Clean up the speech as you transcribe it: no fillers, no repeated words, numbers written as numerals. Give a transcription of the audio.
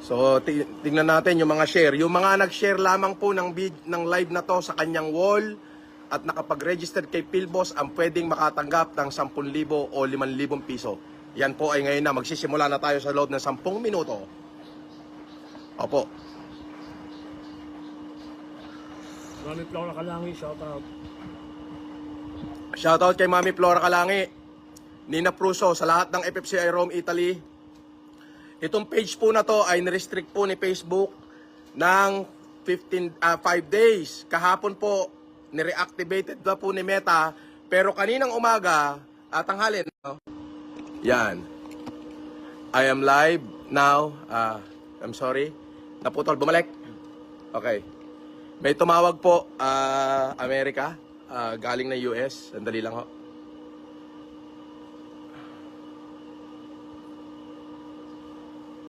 So, tingnan natin yung mga share. Yung mga nag-share lamang po ng live na to sa kanyang wall at nakapag-register kay Philboss ang pwedeng makatanggap ng 10,000 o 5,000 piso. Yan po ay ngayon na. Magsisimula na tayo sa loob ng 10 minuto. Opo. Mami Flora Kalangi, shoutout. Shoutout kay Mami Flora Kalangi, Nina Pruso, sa lahat ng FFCI Rome, Italy. Itong page po na to ay nirestrict po ni Facebook ng 5 days. Kahapon po, nireactivated na po ni Meta. Pero kaninang umaga, tanghali, no? Yan. I am live now. I'm sorry. Naputol, bumalik. Okay. May tumawag po, Amerika, galing na US. Sandali lang ho.